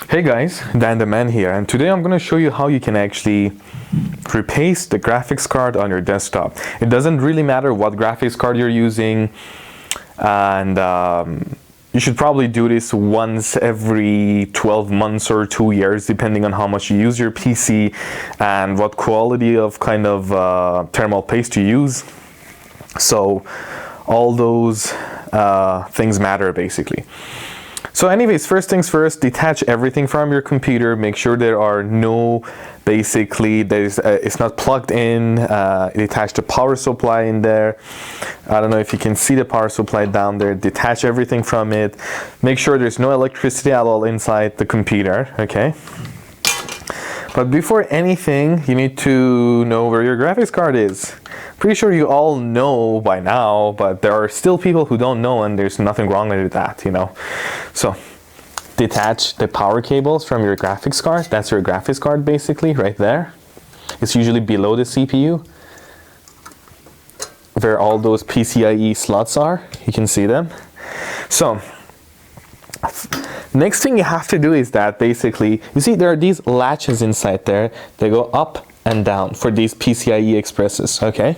Hey guys, Dan the Man here, and today I'm going to show you how you can actually replace the graphics card on your desktop. It doesn't really matter what graphics card you're using, and you should probably do this once every 12 months or 2 years, depending on how much you use your PC and what quality of thermal paste you use. So all those things matter basically. So anyways, first things first, detach everything from your computer. Make sure there are no, it's not plugged in. Detach the power supply in there. I don't know if you can see the power supply down there. Detach everything from it. Make sure there's no electricity at all inside the computer, okay? But before anything, you need to know where your graphics card is. Pretty sure you all know by now, but there are still people who don't know, and there's nothing wrong with that, you know. So, detach the power cables from your graphics card. That's your graphics card basically, right there. It's usually below the CPU, where all those PCIe slots are. You can see them. So, next thing you have to do is that basically, you see there are these latches inside there. They go up and down for these PCIe expresses, okay?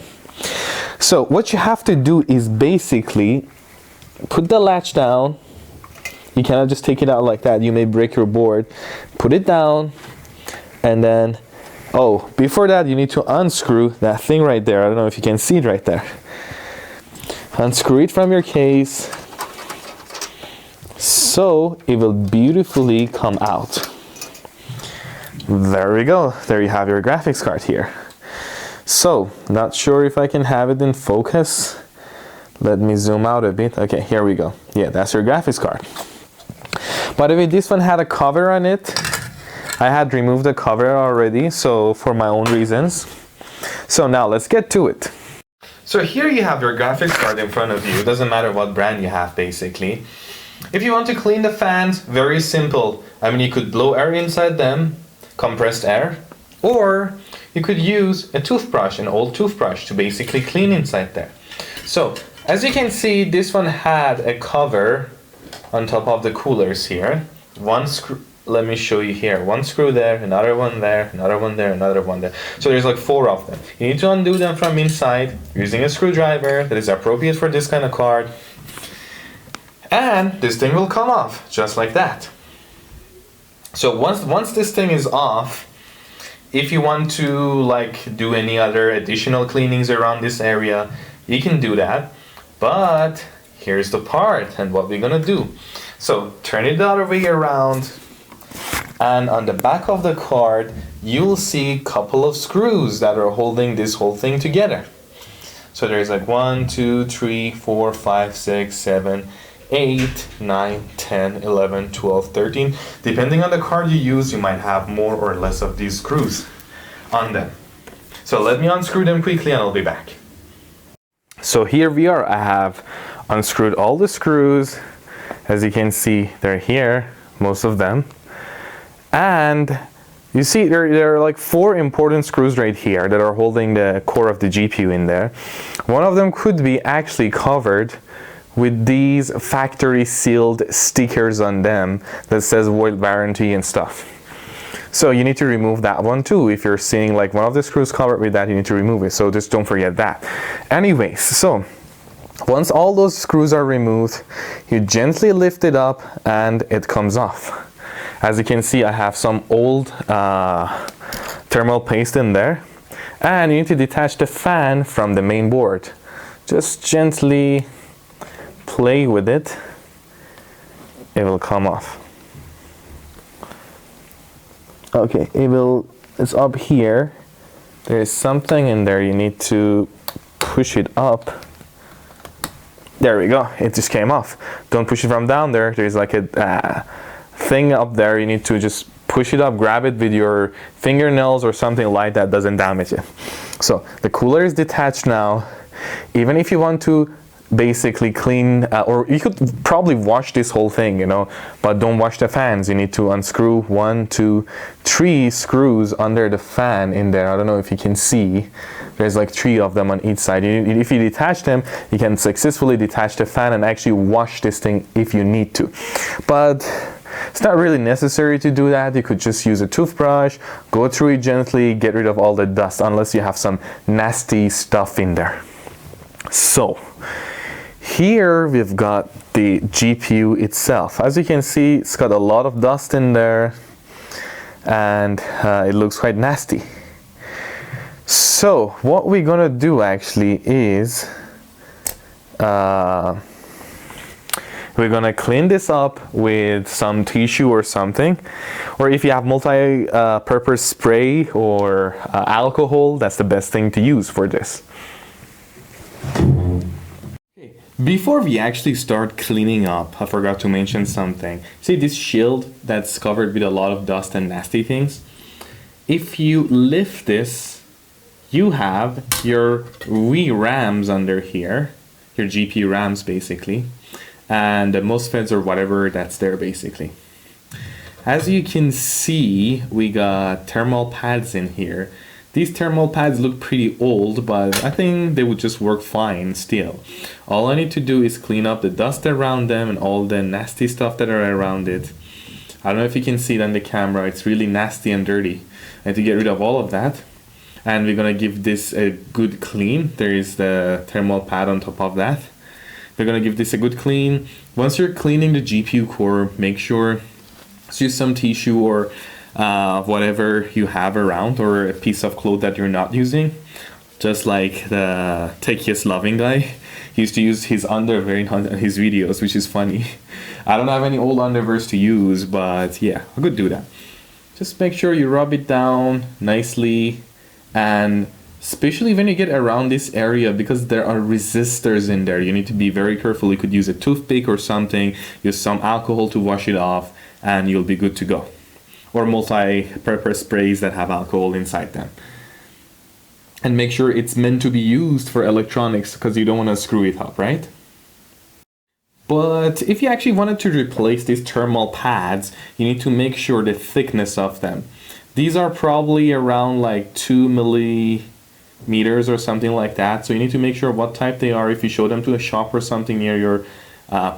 So what you have to do is basically put the latch down. You cannot just take it out like that. You may break your board. Put it down, and then, oh, before that you need to unscrew that thing right there. I don't know if you can see it right there. Unscrew it from your case, so it will beautifully come out. There we go. There you have your graphics card here. So, not sure if I can have it in focus. Let me zoom out a bit. Okay, here we go. Yeah, that's your graphics card. By the way, this one had a cover on it. I had removed the cover already, so for my own reasons. So now let's get to it. So here you have your graphics card in front of you. It doesn't matter what brand you have basically. If you want to clean the fans, very simple. I mean, you could blow air inside them, compressed air, or you could use a toothbrush, an old toothbrush, to basically clean inside there. So, as you can see, this one had a cover on top of the coolers here. One screw, let me show you here. One screw there, another one there, another one there, another one there. So there's like 4 of them. You need to undo them from inside using a screwdriver that is appropriate for this kind of card. And this thing will come off, just like that. So once this thing is off, if you want to do any other additional cleanings around this area, you can do that. But here's the part and what we're gonna do. So turn it the other way around, and on the back of the card, you'll see a couple of screws that are holding this whole thing together. So there's like 1, 2, 3, 4, 5, 6, 7, 8, 9, 10, 11, 12, 13. Depending on the card you use, you might have more or less of these screws on them. So let me unscrew them quickly and I'll be back. So here we are. I have unscrewed all the screws. As you can see, they're here, most of them. And you see there are like 4 important screws right here that are holding the core of the GPU in there. One of them could be actually covered with these factory sealed stickers on them that says void warranty and stuff. So you need to remove that one too. If you're seeing like one of the screws covered with that, you need to remove it. So just don't forget that. Anyways, so once all those screws are removed, you gently lift it up and it comes off. As you can see, I have some old thermal paste in there. And you need to detach the fan from the main board. Just gently play with it, it will come off. Okay, it's up here. There is something in there, you need to push it up. There we go, it just came off. Don't push it from down there. There's like a thing up there, you need to just push it up, grab it with your fingernails or something light that doesn't damage it. So the cooler is detached now. Even if you want to basically clean, or you could probably wash this whole thing, you know, but don't wash the fans. You need to unscrew 1, 2, 3 screws under the fan in there. I don't know if you can see. There's like 3 of them on each side. If you detach them, you can successfully detach the fan and actually wash this thing if you need to. But It's not really necessary to do that. You could just use a toothbrush, go through it gently, get rid of all the dust, unless you have some nasty stuff in there. So here we've got the GPU itself. As you can see, it's got a lot of dust in there, and it looks quite nasty. So what we're gonna do actually is we're gonna clean this up with some tissue or something, or if you have multi-purpose spray or alcohol, that's the best thing to use for this. Before we actually start cleaning up, I forgot to mention something. See this shield that's covered with a lot of dust and nasty things? If you lift this, you have your VRAMs under here, your GPU RAMs basically, and the MOSFETs or whatever that's there basically. As you can see, we got thermal pads in here. These thermal pads look pretty old, but I think they would just work fine still. All I need to do is clean up the dust around them and all the nasty stuff that are around it. I don't know if you can see it on the camera, it's really nasty and dirty. I need to get rid of all of that. And we're gonna give this a good clean. There is the thermal pad on top of that. We're gonna give this a good clean. Once you're cleaning the GPU core, make sure to use some tissue or whatever you have around, or a piece of cloth that you're not using. Just like the techiest loving guy, he used to use his underwear in his videos, which is funny. I don't have any old underwears to use, but yeah, I could do that. Just make sure you rub it down nicely, and especially when you get around this area, because there are resistors in there, you need to be very careful. You could use a toothpick or something, use some alcohol to wash it off, and you'll be good to go. Or multi-purpose sprays that have alcohol inside them. And make sure it's meant to be used for electronics, because you don't want to screw it up, right? But if you actually wanted to replace these thermal pads, you need to make sure the thickness of them. These are probably around like 2 millimeters or something like that. So you need to make sure what type they are. If you show them to a shop or something near your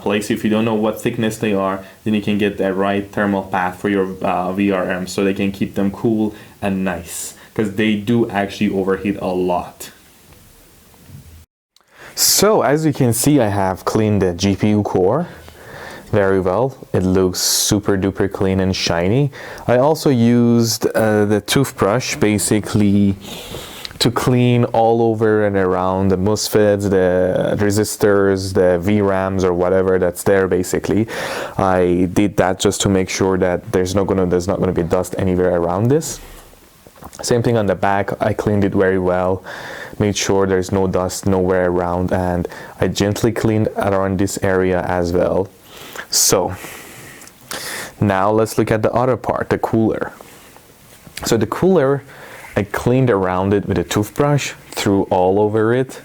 place, if you don't know what thickness they are, then you can get the right thermal pad for your VRM, so they can keep them cool and nice, because they do actually overheat a lot. So as you can see, I have cleaned the GPU core very well. It looks super duper clean and shiny. I also used the toothbrush basically to clean all over and around the MOSFETs, the resistors, the VRAMs or whatever that's there basically. I did that just to make sure that there's not gonna be dust anywhere around this. Same thing on the back, I cleaned it very well, made sure there's no dust nowhere around, and I gently cleaned around this area as well. So now let's look at the other part, the cooler. So the cooler, I cleaned around it with a toothbrush, threw all over it.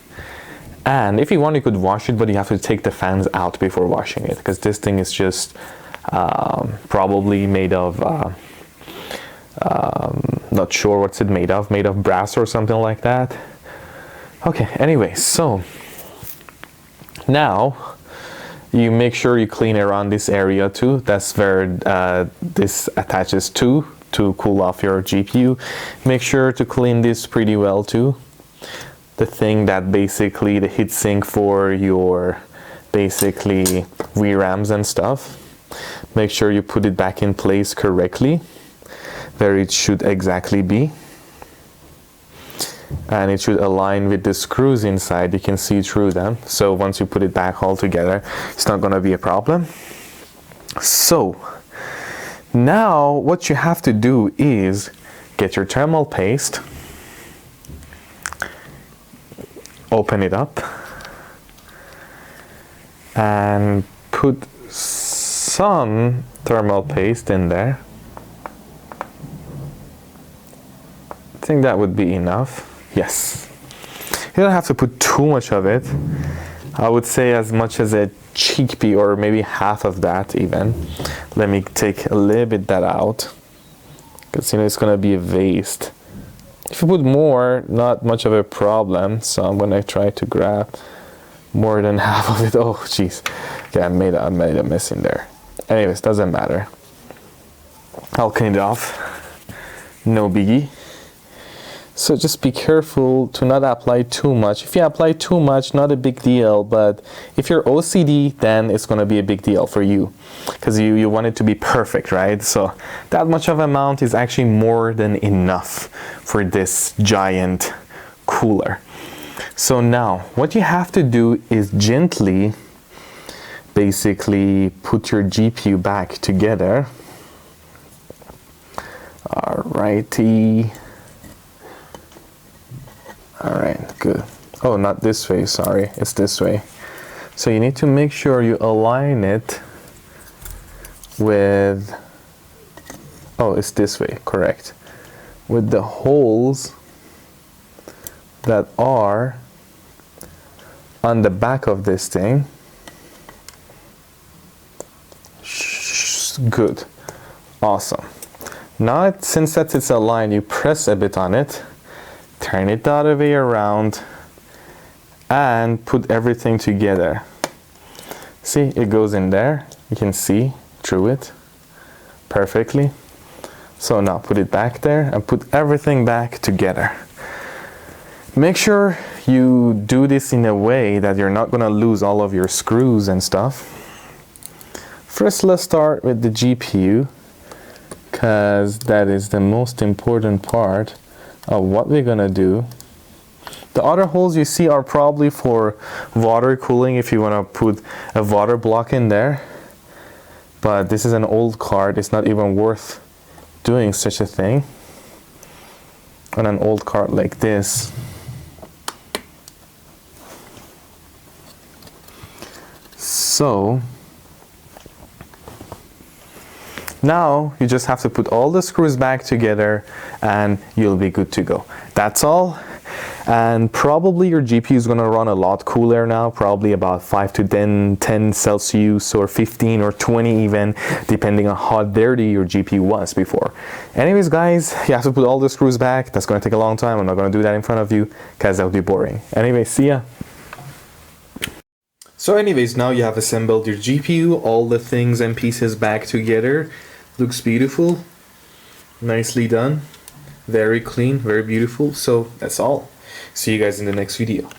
And if you want, you could wash it, but you have to take the fans out before washing it, because this thing is just probably made of, not sure what's it made of brass or something like that. Okay, anyway, so now you make sure you clean around this area too. That's where this attaches to cool off your GPU. Make sure to clean this pretty well too. The thing that basically the heatsink for your basically VRAMs and stuff. Make sure you put it back in place correctly, where it should exactly be. And it should align with the screws inside. You can see through them. So once you put it back all together, it's not gonna be a problem. So now what you have to do is get your thermal paste, open it up, and put some thermal paste in there. I think that would be enough. Yes. You don't have to put too much of it. I would say as much as a chickpea, or maybe half of that even. Let me take a little bit that out, because you know it's gonna be a waste. If you put more, not much of a problem. So I'm gonna try to grab more than half of it. Oh jeez, okay, I made a mess in there. Anyways, doesn't matter. I'll clean it off. No biggie. So just be careful to not apply too much. If you apply too much, not a big deal, but if you're OCD, then it's gonna be a big deal for you because you want it to be perfect, right? So that much of amount is actually more than enough for this giant cooler. So now what you have to do is gently basically put your GPU back together. Alrighty. Alright, good. Oh, not this way, sorry, it's this way. So you need to make sure you align it with, oh, it's this way, correct. With the holes that are on the back of this thing. Good, awesome. Now, since that it's aligned, you press a bit on it, turn it the other way around, and put everything together. See, it goes in there. You can see through it perfectly. So now put it back there and put everything back together. Make sure you do this in a way that you're not gonna lose all of your screws and stuff. First, let's start with the GPU, because that is the most important part of what we're gonna do. The other holes you see are probably for water cooling if you wanna put a water block in there. But this is an old card, it's not even worth doing such a thing on an old card like this. So now you just have to put all the screws back together and you'll be good to go. That's all. And probably your GPU is going to run a lot cooler now, probably about 5 to 10 Celsius or 15 or 20 even, depending on how dirty your GPU was before. Anyways guys, you have to put all the screws back. That's going to take a long time. I'm not going to do that in front of you because that would be boring. Anyway, see ya. So anyways, now you have assembled your GPU, all the things and pieces back together. Looks beautiful, nicely done, very clean, very beautiful. So that's all. See you guys in the next video.